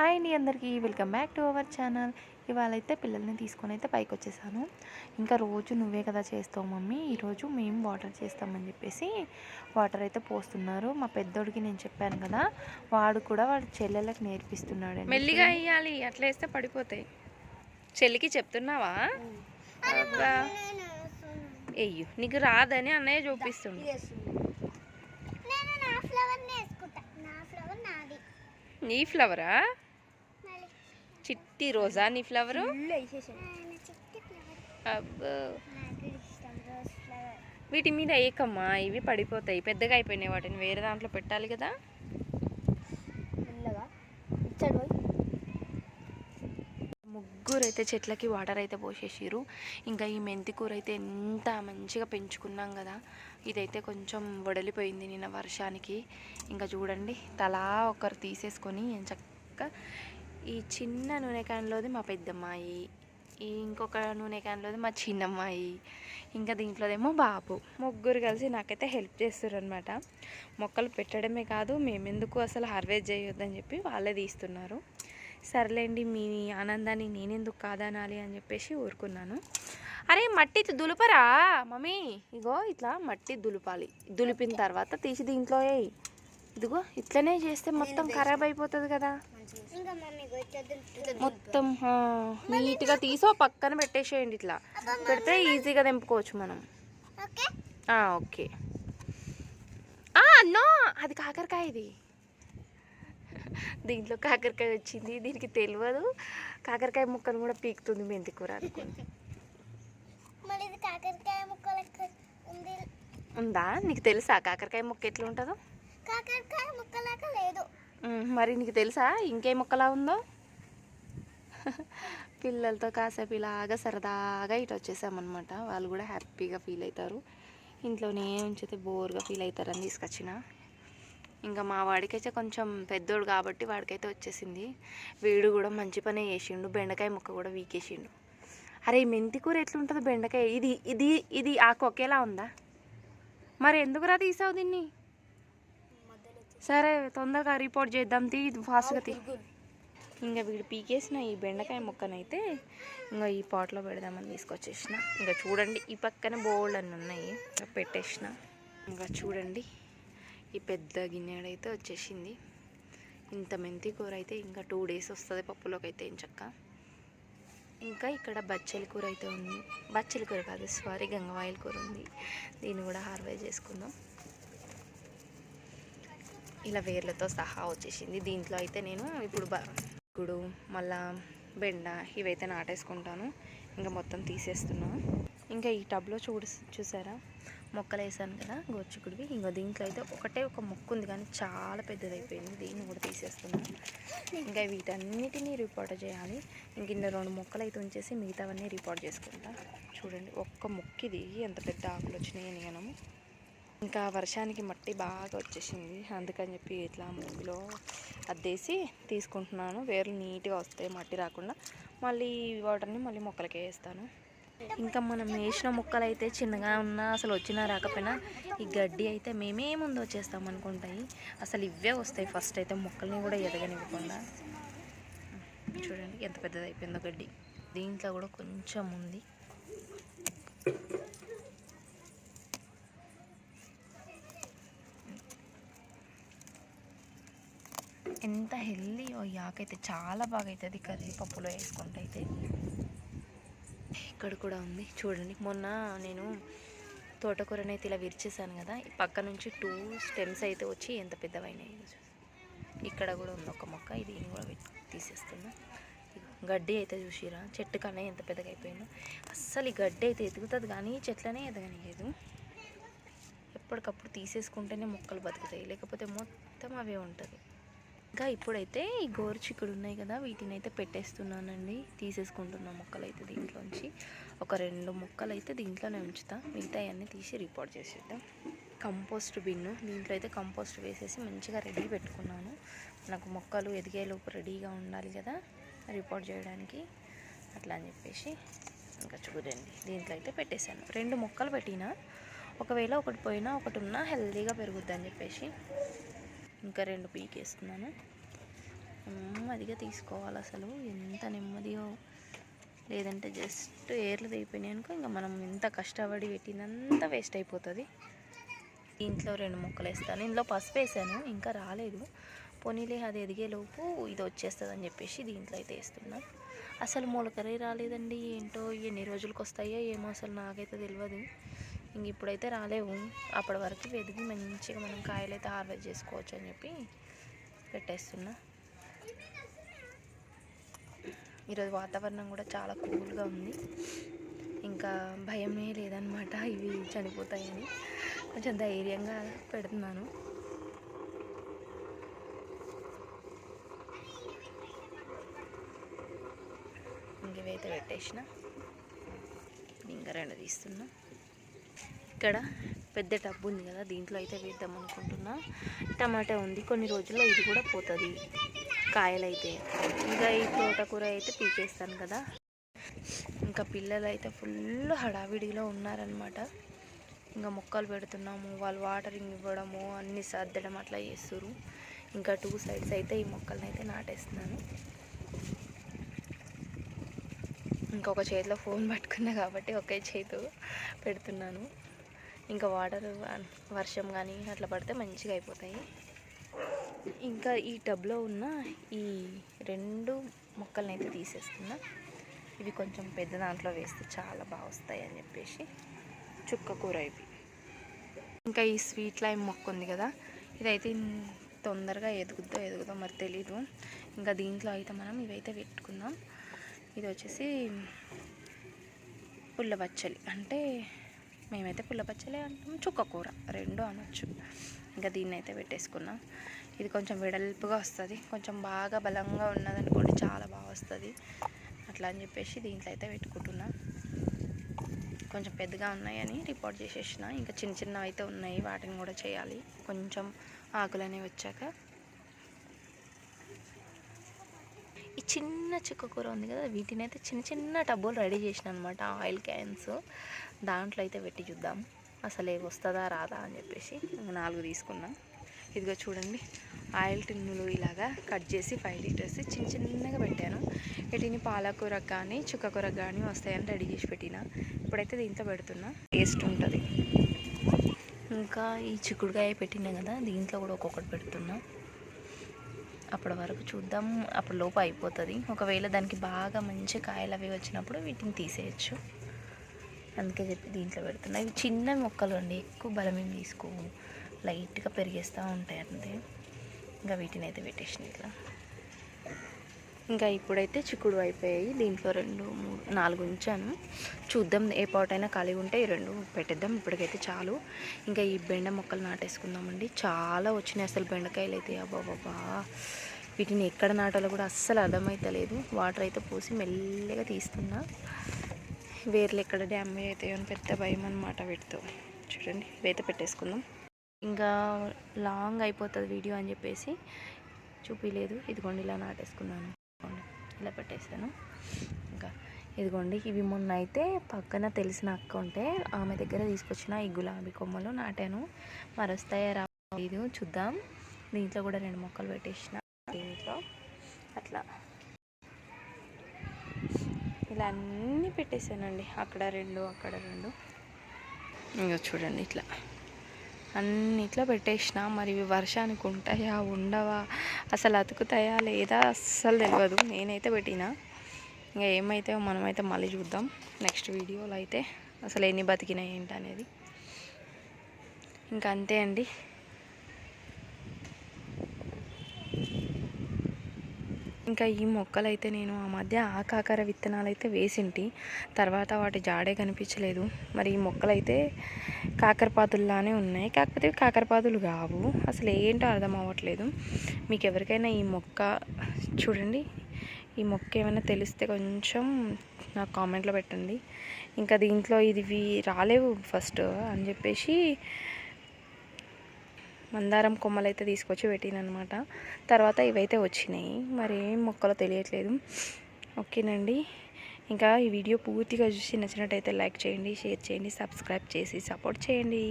Hi అండి అందరికీ, welcome back to our channel. ఇవాళ అయితే పిల్లల్ని తీసుకొని అయితే పైకి వచ్చేసాను. ఇంకా రోజు నువ్వే కదా చేస్తావు మమ్మీ, ఈరోజు మేము వాటర్ చేస్తామని చెప్పేసి వాటర్ అయితే పోస్తున్నారు. మా పెద్దోడికి నేను చెప్పాను కదా, వాడు కూడా వాడి చెల్లెళ్ళకి నేర్పిస్తున్నాడు. మెల్లిగా వేయాలి, అట్లా వేస్తే పడిపోతాయి. చెల్లికి చెప్తున్నావా? అయ్యో, నీకు రాదని అన్నయ్య చూపిస్తుంది. నీ ఫ్లవరా? చిట్టి రోజా నీ ఫ్లవరు? అబ్బో, వీటి మీద ఏకమ్మా, ఇవి పడిపోతాయి. పెద్దగా అయిపోయినాయి, వాటిని వేరే దాంట్లో పెట్టాలి కదా. ముగ్గురు అయితే చెట్లకి వాటర్ అయితే పోసేసారు. ఇంకా ఈ మెంతి కూర అయితే ఎంత మంచిగా పెంచుకున్నాం కదా, ఇదైతే కొంచెం వడలిపోయింది నిన్న వర్షానికి. ఇంకా చూడండి, తలా ఒకరు తీసేసుకొని చక్కగా ఈ చిన్న నూనె క్యాన్లోది మా పెద్దమ్మాయి, ఇంకొక నూనె క్యాన్లోది మా చిన్నమ్మాయి, ఇంకా దీంట్లోదేమో బాబు, ముగ్గురు కలిసి నాకైతే హెల్ప్ చేస్తారు అనమాట. మొక్కలు పెట్టడమే కాదు, మేమెందుకు అసలు హార్వెస్ట్ చేయొద్దని చెప్పి వాళ్ళే తీస్తున్నారు. సర్లేండి, మీ ఆనందాన్ని నేనెందుకు కాదనాలి అని చెప్పేసి ఊరుకున్నాను. అరే మట్టి దులుపరా మమ్మీ, ఇగో ఇట్లా మట్టి దులుపాలి. దులిపిన తర్వాత తీసి దీంట్లో ఇదిగో ఇట్లనే చేస్తే మొత్తం ఖరాబ్ అయిపోతుంది కదా. మొత్తం నీట్గా తీసి పక్కన పెట్టేసేయండి. ఇట్లా పెడితే ఈజీగా తెంపుకోవచ్చు మనం. ఓకే. నో, అది కాకరకాయ. ఇది దీంట్లో కాకరకాయ వచ్చింది, దీనికి తెలియదు. కాకరకాయ ముక్కను కూడా పీకుతుంది మెంతి కూర అనుకోండి. ఉందా? నీకు తెలుసా కాకరకాయ ముక్క ఎట్లా ఉంటుందో? కాకరకాయ ముక్కలాగా లేదు. మరి నీకు తెలుసా ఇంకే ముక్కలా ఉందో? పిల్లలతో కాసేపు ఇలాగా సరదాగా ఇటు వచ్చేసామన్నమాట. వాళ్ళు కూడా హ్యాపీగా ఫీల్ అవుతారు. ఇంట్లోనే ఉంచితే బోర్గా ఫీల్ అవుతారని తీసుకొచ్చిన. ఇంకా మా వాడికైతే కొంచెం పెద్దోడు కాబట్టి వాడికైతే వచ్చేసింది. వీడు కూడా మంచి పనే చేసిండు, బెండకాయ ముక్క కూడా వీకేసిండు. అరే ఈ మెంతి కూర ఎట్లుంటుంది బెండకాయ? ఇది ఇది ఇది ఆకు ఒకేలా ఉందా? మరి ఎందుకురా తీసావు దీన్ని? సరే తొందరగా రిపోర్ట్ చేద్దాం, ఫాస్ట్గా ఇంకా వీడు పీకేసిన ఈ బెండకాయ ముక్కనైతే ఇంకా ఈ పాట్లో పెడదామని తీసుకొచ్చేసిన. ఇంకా చూడండి, ఈ పక్కన బోల్డ్ అన్నీ ఉన్నాయి, పెట్టేసిన. ఇంకా చూడండి, ఈ పెద్ద గిన్నెడైతే వచ్చేసింది. ఇంత మెంతి కూర అయితే ఇంకా 2 days వస్తుంది పప్పులోకి అయితే చక్క. ఇంకా ఇక్కడ బచ్చలి కూర అయితే ఉంది. బచ్చలి కూర కాదు, సారీ, గంగవాయిల కూర ఉంది. దీన్ని కూడా హార్వెస్ట్ చేసుకుందాం. ఇలా వేర్లతో సహా వచ్చేసింది. దీంట్లో అయితే నేను ఇప్పుడు మళ్ళా బెండ ఇవైతే నాటేసుకుంటాను. ఇంకా మొత్తం తీసేస్తున్నాను. ఇంకా ఈ టబ్లో చూసారా మొక్కలు వేసాను కదా గోర్చికుడివి. ఇంకా దీంట్లో అయితే ఒక మొక్క ఉంది కానీ చాలా పెద్దదైపోయింది. దీన్ని కూడా తీసేస్తున్నాను. ఇంకా వీటన్నిటినీ రిపోర్ట్ చేయాలి. ఇంక ఇన్న 2 మొక్కలు అయితే ఉంచేసి మిగతావన్నీ రిపోర్ట్ చేసుకుంటా. చూడండి, ఒక్క మొక్కది ఎంత పెద్ద ఆకులు వచ్చినాయని మనము. ఇంకా వర్షానికి మట్టి బాగా వచ్చేసింది, అందుకని చెప్పి ఇట్లా ముగ్గులో అద్దేసి తీసుకుంటున్నాను. వేర్లు నీట్గా వస్తాయి, మట్టి రాకుండా. మళ్ళీ వాటర్ని మళ్ళీ మొక్కలకే వేస్తాను. ఇంకా మనం వేసిన మొక్కలు అయితే చిన్నగా ఉన్నా అసలు వచ్చినా రాకపోయినా ఈ గడ్డి అయితే మేమే ముందు వచ్చేస్తాం అనుకుంటాయి. అసలు ఇవే వస్తాయి ఫస్ట్ అయితే, మొక్కల్ని కూడా ఎదగనివ్వకుండా. చూడండి ఎంత పెద్దది అయిపోయిందో గడ్డి. దీంట్లో కూడా కొంచెం ఉంది. ఎంత హెల్దీయో ఈ ఆకైతే, చాలా బాగా అవుతుంది కర్రీ పప్పులో వేసుకుంటే అయితే. ఇక్కడ కూడా ఉంది చూడండి. మొన్న నేను తోటకూరనైతే ఇలా విరిచేసాను కదా, ఈ పక్క నుంచి 2 stems అయితే వచ్చి ఎంత పెద్దవైనాయి. ఇక్కడ కూడా ఉంది ఒక మొక్క, ఇది కూడా తీసేస్తున్నా. గడ్డి అయితే చూసిరా, చెట్టు కన్నా ఎంత పెద్దగా అయిపోయిందో. అస్సలు ఈ గడ్డి అయితే ఎదుగుతుంది కానీ చెట్లనే ఎదగనియదు. ఎప్పటికప్పుడు తీసేసుకుంటేనే మొక్కలు బతుకుతాయి, లేకపోతే మొత్తం అవే ఉంటుంది. ఇంకా ఇప్పుడైతే ఈ గోరుచిక్కుడు ఉన్నాయి కదా, వీటిని అయితే పెట్టేస్తున్నానండి. తీసేసుకుంటున్న మొక్కలు అయితే దీంట్లోంచి ఒక 2 మొక్కలు అయితే దీంట్లోనే ఉంచుతా, మిగతా అన్నీ తీసి రిపోర్ట్ చేసేద్దాం. కంపోస్ట్ బిన్ను, దీంట్లో అయితే కంపోస్ట్ వేసేసి మంచిగా రెడీ పెట్టుకున్నాను. నాకు మొక్కలు ఎదిగేలోపు రెడీగా ఉండాలి కదా రిపోర్ట్ చేయడానికి, అట్లా అని చెప్పేసి. ఇంకా చూడండి, దీంట్లో అయితే పెట్టేశాను. 2 మొక్కలు పెట్టినా, ఒకవేళ ఒకటి పోయినా ఒకటి ఉన్నా హెల్తీగా పెరుగుద్ది అని చెప్పేసి ఇంకా 2 పీకేస్తున్నాను. నెమ్మదిగా తీసుకోవాలి. అసలు ఎంత నెమ్మదిగా, లేదంటే జస్ట్ ఏర్లు అయిపోయినాయి అనుకో ఇంకా మనం ఎంత కష్టపడి పెట్టినంత వేస్ట్ అయిపోతుంది. దీంట్లో 2 ముక్కలు వేస్తాను. ఇందులో పసుపు వేసాను, ఇంకా రాలేదు. పోనీలే అది ఎదిగేలోపు ఇది వచ్చేస్తుంది అని చెప్పేసి దీంట్లో అయితే వేస్తున్నా. అసలు మొలకరే రాలేదండి. ఏంటో ఎన్ని రోజులకు వస్తాయో ఏమో అసలు నాకైతే తెలియదు. ఇంక ఇప్పుడైతే రాలేవు. అప్పటి వరకు వెదిగి మంచిగా మనం కాయలు అయితే హార్వెస్ట్ చేసుకోవచ్చు అని చెప్పి పెట్టేస్తున్నా. ఈరోజు వాతావరణం కూడా చాలా కూల్గా ఉంది. ఇంకా భయమే లేదనమాట ఇవి చనిపోతాయని. కొంచెం ధైర్యంగా పెడుతున్నాను. ఇంక ఇవైతే పెట్టేసిన. ఇంకా 2 తీస్తున్నా. ఇక్కడ పెద్ద టబ్బు ఉంది కదా, దీంట్లో అయితే వేద్దాం అనుకుంటున్నా. టమాటా ఉంది, కొన్ని రోజుల్లో ఇది కూడా పోతుంది కాయలైతే. ఇంకా ఈ తోటకూర అయితే పీకేస్తాను కదా. ఇంకా పిల్లలు అయితే ఫుల్ హడావిడిలో ఉన్నారనమాట. ఇంకా మొక్కలు పెడుతున్నాము, వాళ్ళు వాటరింగ్ ఇవ్వడము, అన్నీ సర్దడం అట్లా చేస్తారు. ఇంకా 2 సైడ్స్ అయితే ఈ మొక్కలను అయితే నాటేస్తున్నాను. ఇంకొక చేతిలో ఫోన్ పట్టుకున్నా కాబట్టి ఒకే చేతితో పెడుతున్నాను. ఇంకా వాటర్ వర్షం కానీ అట్లా పడితే మంచిగా అయిపోతాయి. ఇంకా ఈ టబ్లో ఉన్న ఈ 2 మొక్కలను అయితే తీసేస్తున్నా. ఇవి కొంచెం పెద్ద దాంట్లో వేస్తే చాలా బాగా వస్తాయి అని చెప్పేసి చుక్క కూర ఇవి. ఇంకా ఈ స్వీట్ లైమ్ మొక్క ఉంది కదా, ఇదైతే తొందరగా ఎదుగుదో మరి తెలీదు. ఇంకా దీంట్లో అయితే మనం ఇవైతే పెట్టుకుందాం. ఇది వచ్చేసి పుల్లబచ్చలి, అంటే మేమైతే పుల్లబచ్చలి అంటాం, చుక్క కూర 2 అనొచ్చు. ఇంకా దీన్ని అయితే పెట్టేసుకున్నాం. ఇది కొంచెం వెడల్పుగా వస్తుంది, కొంచెం బాగా బలంగా ఉన్నదనుకోండి చాలా బాగా వస్తుంది. అట్లా అని చెప్పేసి దీంట్లో అయితే పెట్టుకుంటున్నా. కొంచెం పెద్దగా ఉన్నాయని రిపోర్ట్ చేసేసిన. ఇంకా చిన్న చిన్న అయితే ఉన్నాయి, వాటిని కూడా చేయాలి కొంచెం ఆకులు అనేవి వచ్చాక. ఈ చిన్న చుక్క కూర ఉంది కదా, వీటిని అయితే చిన్న చిన్న టబ్బులు రెడీ చేసిన అనమాట, ఆయిల్ క్యాన్స్. దాంట్లో అయితే పెట్టి చూద్దాం అసలు ఏవి వస్తుందా రాదా అని చెప్పేసి. 4 తీసుకున్నాం. ఇదిగో చూడండి, ఆయిల్ టిన్నులు ఇలాగా కట్ చేసి 5 లీటర్స్ చిన్న చిన్నగా పెట్టాను. వీటిని పాలకూరకు కానీ చుక్కకూరకు కానీ వస్తాయని రెడీ చేసి పెట్టిన. ఇప్పుడైతే దీంట్లో పెడుతున్నా, టేస్ట్ ఉంటుంది. ఇంకా ఈ చిక్కుడుకాయ పెట్టినా కదా, దీంట్లో కూడా ఒక్కొక్కటి పెడుతున్నా. అప్పటి వరకు చూద్దాం, అప్పుడు లోపు అయిపోతుంది. ఒకవేళ దానికి బాగా మంచి కాయలు అవి వచ్చినప్పుడు వీటిని తీసేయచ్చు. అందుకే చెప్పి దీంట్లో పెడుతున్నా. ఇవి చిన్న మొక్కలు అండి, ఎక్కువ బలం ఏమి తీసుకోవు, లైట్గా పెరిగేస్తూ ఉంటాయి అంతే. ఇంకా వీటిని అయితే పెట్టేసిన ఇట్లా. ఇంకా ఇప్పుడైతే చిక్కుడు అయిపోయాయి. దీంట్లో 2, 3, 4 ఉంచాను. చూద్దాం, ఏ పాటైనా ఖాళీ ఉంటే ఈ 2 పెట్టేద్దాం. ఇప్పటికైతే చాలు. ఇంకా ఈ బెండ మొక్కలు నాటేసుకుందామండి. చాలా వచ్చినాయి అసలు బెండకాయలు అయితే. అబ్బాబాబా, వీటిని ఎక్కడ నాటాలో కూడా అస్సలు అర్థమైతలేదు. వాటర్ అయితే పోసి మెల్లగా తీస్తున్నా. వేర్లు ఎక్కడ డ్యామేజ్ అవుతాయో అని పెద్ద భయం అన్నమాట వీటితో. చూడండి, ఇవైతే పెట్టేసుకుందాం. ఇంకా లాంగ్ అయిపోతుంది వీడియో అని చెప్పేసి చూపించలేదు. ఇదిగోండి ఇలా నాటేసుకున్నాను, ఇలా పెట్టేసాను. ఇంకా ఇదిగోండి, ఇవి మొన్న అయితే పక్కన తెలిసిన అక్క ఉంటే ఆమె దగ్గర తీసుకొచ్చిన ఈ గులాబీ కొమ్మలు నాటాను. మరి వస్తాయా రాదు చూద్దాం. దీంట్లో కూడా 2 మొక్కలు పెట్టేసిన. దీంట్లో అట్లా ఇలా అన్నీ పెట్టేశానండి. అక్కడ 2, అక్కడ 2. ఇంకా చూడండి ఇట్లా అన్నిట్లో పెట్టేసిన. మరి ఇవి వర్షానికి ఉంటాయా ఉండవా, అసలు అతుకుతాయా లేదా అస్సలు తెలియదు. నేనైతే పెట్టినా. ఇంకా ఏమైతే మనమైతే మళ్ళీ చూద్దాం నెక్స్ట్ వీడియోలో అయితే అసలు ఎన్ని బతికినాయి ఏంటి అనేది. ఇంకా అంతే అండి. ఇంకా ఈ మొక్కలు అయితే నేను ఆ మధ్య ఆకాకర విత్తనాలు అయితే వేసింటి, తర్వాత వాటి జాడే కనిపించలేదు. మరి ఈ మొక్కలు అయితే కాకరపాదుల్లానే ఉన్నాయి, కాకపోతే కాకరపాదులు కావు. అసలు ఏంటో అర్థం అవ్వట్లేదు. మీకు ఎవరికైనా ఈ మొక్క చూడండి, ఈ మొక్క ఏమైనా తెలిస్తే కొంచెం నాకు కామెంట్లో పెట్టండి. ఇంకా దీంట్లో ఇవి రాలేవు ఫస్ట్ అని చెప్పేసి మందారం కొమ్మలు అయితే తీసుకొచ్చి పెట్టిననమాట. తర్వాత ఇవైతే వచ్చినాయి, మరి ఏం మొక్కలో తెలియట్లేదు. ఓకేనండి, ఇంకా ఈ వీడియో పూర్తిగా చూసి నచ్చినట్టయితే లైక్ చేయండి, షేర్ చేయండి, సబ్స్క్రైబ్ చేసి సపోర్ట్ చేయండి.